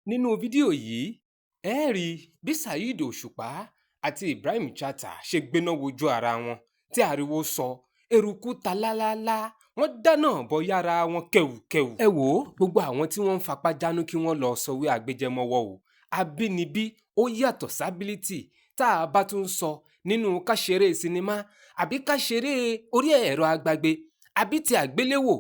Nínú fídíò yìí ẹ rí bí Saheed Osupa àti Ibrahim Chatta ṣe gbéná wojú ara wọn tí ariwo sọ eruku ta lálálá wọ́n dáná bọ yára wọn kẹwùkẹwù. Ẹ wò gbogbo àwọn tí wọ́n ń fapá jánu kí wọ́n lọ sọwé àgbéjẹmọ́wọ́ o. Abínibí ó yàtọ̀ sábílítì tá a bá tún sọ nínú ká ṣeré sinimá àbí ká ṣeré orí ẹ̀rọ agbágbé àbí ti àgbéléwò.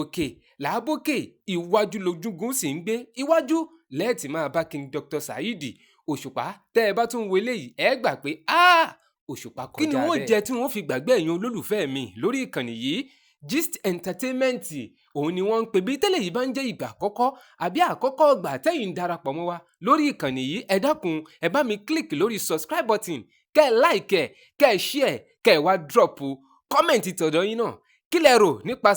Òkè làábòkè iwájú lójúgun sì ń gbé iwájú lẹ́ẹ̀tì máa bá King Dr. Saheed Osupa tẹ́ ẹ bá tún wo eléyìí ẹ gbà pé Osupa kọjá bẹ́ẹ̀. Kí ni wọ́n jẹ tí wọ́n fi gbàgbé ẹ̀yin olólùfẹ́ mi lórí ìkànnì yìí? Gist Entertainment òun ni wọ́n ń pè bí tẹ́lẹ̀ yìí bá ń jẹ́ ìgbà àkọ́kọ́ àbí àkọ́kọ́ ọgbà tẹ́yìn ń darapọ̀ mọ́ wa lórí ìkànnì yìí ẹ dákun ẹ bá mi click lórí subscribe button kẹ́ ẹ like kẹ́ ẹ share kẹ́ ẹ wá drop comment tọ̀dọ̀ yín náà. Kí lẹ rò nípa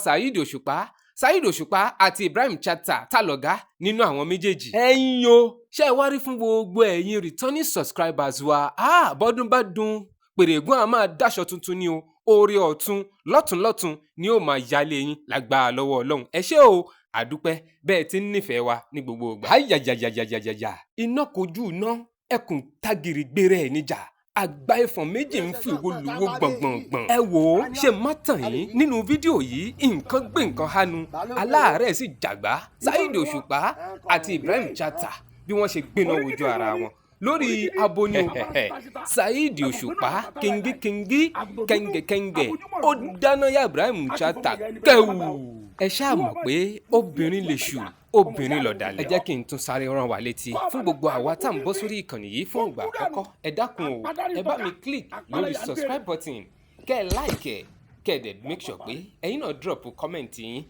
Saheed Osupa àti Ibrahim Chatta tá lọ̀gá nínú àwọn méjèèjì? Ẹ̀yin o ṣé ẹ wá rí fún gbogbo ẹ̀yin returning subscribers wa bọ́dún bá dùn pèrègùn a máa dáṣọ tuntun ni o oore ọ̀tun lọ́tùnlọ́tùn ni ó máa yálé yín lágbára lọ́wọ́ Ọlọ́run. Ẹ ṣé o àdúpẹ́ bẹ́ẹ̀ tí ń nífẹ̀ẹ́ wa ní gbogbo ìgbà. Ayayayayayaya iná kojú iná ẹkùn tágìrì gbére ẹ̀ níjà àgbá ẹ̀fọ̀n méjì ń fi owó luwó gbọ̀ngbọ̀ngbọ̀n. Ẹ wò ó ṣe má tàn yín nínú fídíò yìí nǹkan gbé nǹkan hánu aláàárẹ̀ sì jàgbá Saheed Osupa àti Ibrahim Chatta bí wọ́n ṣe gbéná wojú ara wọn lórí aboyún Saheed Osupa kingi kẹ́ngẹ̀kẹ́ngẹ̀ ó dáná yá Ibrahim Chatta kẹ́wù. Ẹ ṣáà mọ̀ pé obìnrin lè ṣù obìnrin lọ̀dàlẹ̀. Ẹ jẹ́ kí n tún sáré rán wa létí fún gbogbo àwa tá à ń bọ́ sórí ìkànnì yìí fún ìgbà àkọ́kọ́ ẹ dákun o ẹ bá mi click lórí subscribe button kẹ́ ẹ like kẹ́ ẹ dẹ̀ make sure pé ẹ̀yin náà drop comment yín.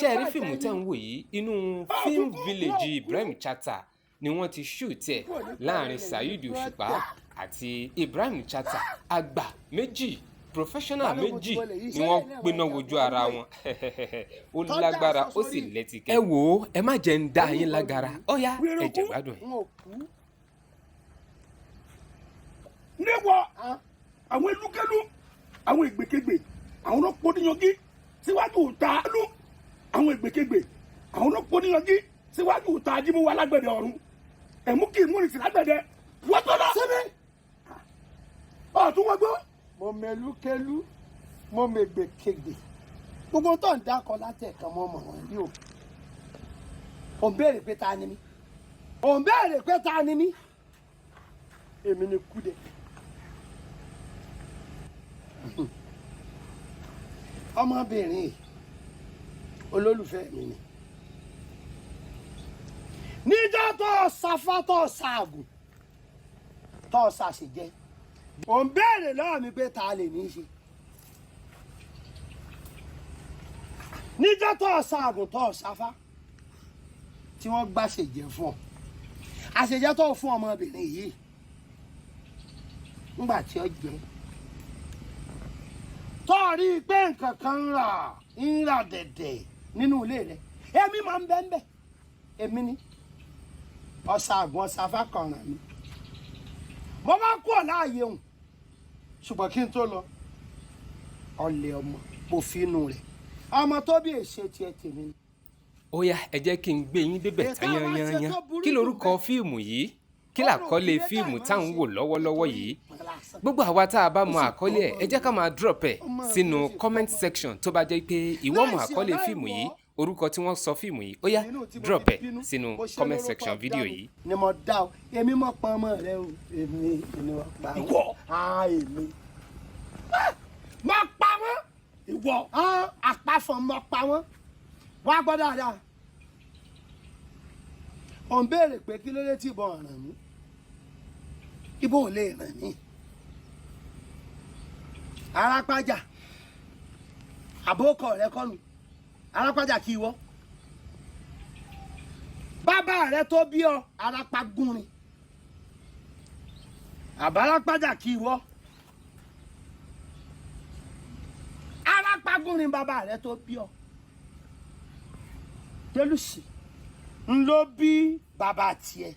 Ṣé ẹ rí fíìmù tẹ́ ń wò yìí inú film village Ibrahim Chatta ni wọ́n ti shoot ẹ̀ láàrin Saheed Osupa àti Ibrahim Chatta àgbà méjì professional méjì ni wọ́n gbéná wojú ara wọn ó lágbára ó sì lẹ́tìkẹ́. Ẹ wò ó ẹ má jẹ́ ń dá yín lágara ó yá ẹ jẹ́ gbádùn ẹ̀. níwọ̀ àwọn elúkẹ́lú àwọn ìgbèkégbè àwọn ọlọ́pọ̀ níyanjú síwájú ìta lú àwọn ìgbèkégbè àwọn ọlọ́pọ̀ níyanjú síwájú ìta ajímúwa alágbẹ̀dẹ ọ̀run ẹ̀mú kì í múni sí lágbẹ̀dẹ wọ́n tó lọ. sẹ́mi ọ̀tún wọ́n gbọ́. mo mẹlúkẹlú mo mẹgbẹkẹgbẹ gbogbo tó ń dákọ látẹ̀kan mọ́ mọ̀ wọ́n rí o. ò ń béèrè pé ta ni mí ò ń béèrè pé ta ni mí èmi ni Kúdẹ. ọmọbìnrin olólùfẹ́ mi ni níjọ́ tó ṣàfà tó ṣàgùn tó ṣàṣejẹ ò ń béèrè lọ́wọ́ mi pé ta lè ní í ṣe níjọ́ tó ṣàgùn tó ṣàfà tí wọ́n gbà ṣèjẹ fún ọ àṣejẹ tó fún ọmọbìnrin yìí ńgbà tí ó jẹ tó rí i pé nǹkan kan ń rà dẹ̀dẹ̀ nínú ilé rẹ èmi máa ń bẹ́ẹ̀ bẹ́ẹ̀ èmi ni ọ̀ṣàgùn ọ̀ṣàfà kọ̀ọ̀ràn mi mo máa ń kú ọ̀láàyè òun ṣùgbọ́n kí n tó lọ ọ̀lẹ̀ ọmọ mo fi inú rẹ̀ ọmọ tó bí èṣe tiẹ̀ tèmi ni. Ó yá ẹ jẹ́ kí n gbé yín débẹ̀ tán yanyanyan kí lorúkọ fíìmù yìí kí làkọ́lé fíìmù táwọn wò lọ́wọ́lọ́wọ́ yìí gbogbo àwa tá a bá mọ àkọ́lé ẹ̀ ẹ jẹ́ ká máa drop ẹ̀ sínú comment section tó bá jẹ́ pé ìwọ mọ àkọ́lé fíìmù yìí orúkọ tí wọ́n sọ fíìmù yìí ó yá drop ẹ̀ sínú comment section fídíò yìí. ni mo dá o èmi mọ̀ pọ́n ọmọ rẹ o èmi ni wọ́n pa wọ́n èmi mo pa wọ́n ìwọ àpàfọ̀ mo pa wọ́n wá gbọ́ dáadáa ò ń béèrè pé kí ló dé tí ìbọn ràn mí ìbọn ò lè ràn mí arápájà àbókọ rẹ kọlù arápájà kí wọ́ bàbá rẹ tó bí ọ arápágúnrin àbárápájà kí wọ́ arápágúnrin bàbá rẹ tó bí ọ tẹlùsì ń ló bí bàbá tiẹ̀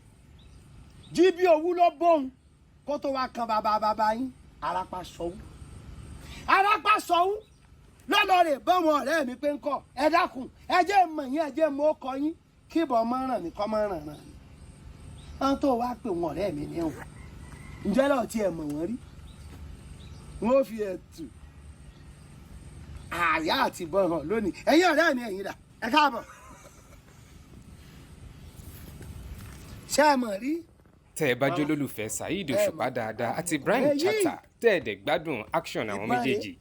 jí bí owú ló bóun kó tó wá kan bàbá yín arápá sọ̀hún lọ́lọ́ rẹ̀ bọ́mọ ọ̀rẹ́ mi pé ń kọ́ ẹ dákun ẹ jẹ́ mọ̀ yín ẹ jẹ́ mọ̀ ọkọ yín kíbọ̀ máa ràn mí kọ́ máa ràn ràn mí wọ́n tó wá pé wọn ọ̀rẹ́ mi ní ẹ̀wọ̀n ǹjẹ́ lọ́ọ̀ tí ẹ mọ̀ wọ́n rí wọ́n fi ẹ̀tù àyà àti ìbọn hàn lónìí ẹ̀yin ọ̀rẹ́ mi ẹ̀yin dà ẹ káàbọ̀ ṣé ẹ mọ̀ rí. tẹ́ ẹ bá jó lólùfẹ́ Saheed Osupa dáadáa àti Ibrahim Chatta tẹ́ ẹ dẹ̀ gbádùn action àwọn méjèèjì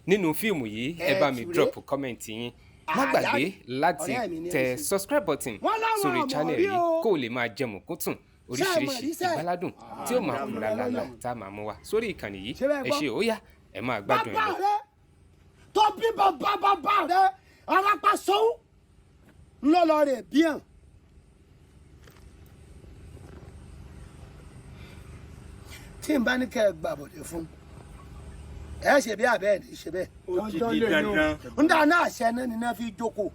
nínú fíìmù yìí ẹ bá mi drop comment yín má gbàgbé láti tẹ subscribe button sórí channel yìí kó o lè máa jẹ mọ̀kúntùn oríṣiríṣi ìgbáládùn tí ó máa kú lálálà tá a máa mú wa sórí ìkànnì yìí ẹ ṣé ó yá ẹ máa gbádùn ẹ lọ. tó bí bàbá rẹ arápá sọ́wọ́ ńlọ́lọ́ rẹ̀ bí hàn. tí n bá ní kẹ́ ẹ gbàbọ̀dé fún ẹ ṣe bí abẹ́ ẹ̀ ṣe bẹ́ẹ̀. ó ti di dandan. ń dáná àṣẹ náà ni náà fi jókòó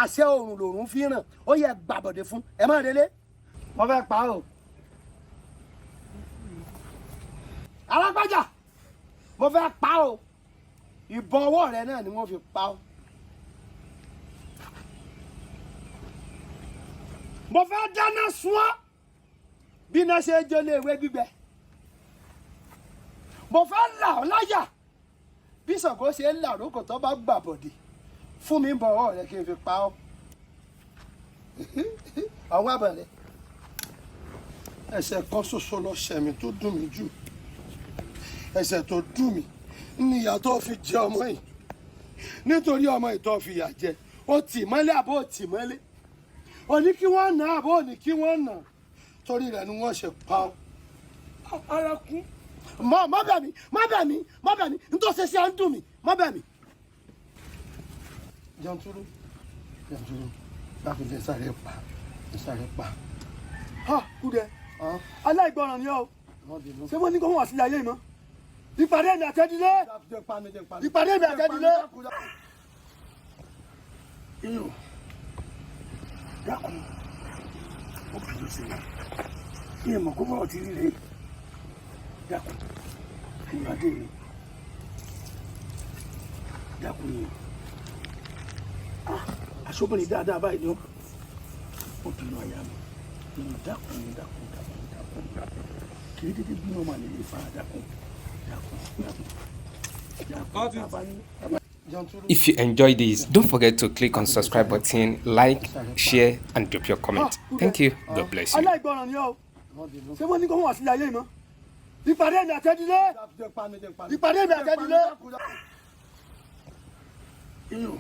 àṣẹ òrùn lòrùn fi ràn ó yẹ gbàbọ̀dé fún ẹ má délé mo fẹ́ pa o. alágbájá mo fẹ́ pa o ìbọn ọwọ́ rẹ náà ni wọ́n fi pa o. mo fẹ́ dáná sun ọ́ bí iná ṣe jólé ewé gbígbẹ. mo fẹ́ là ọ́ láyà bí Ṣàngó ṣe ń là rókò tó bá gbàbọ̀dé fún mi bọ̀ ọwọ́ rẹ kí n fi pa ọ́. àwọn àbẹ̀rẹ̀ ẹ̀ṣẹ̀ kan ṣoṣo ló ṣẹ̀ mí tó dùn mí jù ẹ̀ṣẹ̀ tó dùn mí ní ìyà tó fi jẹ ọmọ yìí nítorí ọmọ yìí tó fi yà jẹ ó tì mọ́lẹ̀ àbó tì mọ́lẹ̀ ó ní kí wọ́n nà àbó ní kí wọ́n nà torí rẹ̀ ni wọ́n ṣe pa ọ́. ara kún. má bẹ̀ mí nítorí ṣe ṣe à ń dùn mí má bẹ̀ mí. janturu láti fi sáré pa. ha kúdẹ aláìgbọràn ni ọ ṣé wọn ní kó wọn wá sílé ayé yìí mọ́ ìpàdé mi àtẹ́dílé ìpàdé mi àtẹ́dílé. iyùn dákun ó bìrì sí i ní ìmọ̀ kó bọ̀ ti rí rèé dákun ìpàdé mi dákun yìí aṣọ́bìnrin dáadáa báyìí ni ó bínú àyà mi dákun kì í dédé bínú ọmọ àlè lè fa dákun. If you enjoyed this, don't forget to click on subscribe button, like, share, and drop your comment. Thank you. God bless you. aláìgbọràn ni ọ ṣé wọn ní kó wọn wá sílé ayé yìí mọ́ ìpàdé mi àtẹ́dílé ìpàdé mi àtẹ́dílé. iyùn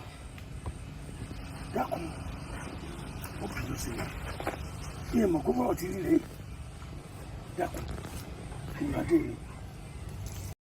dákun ó bìrì sí i ní ìmọ̀ kó bọ̀ ti rí rèé dákun ìpàdé mi.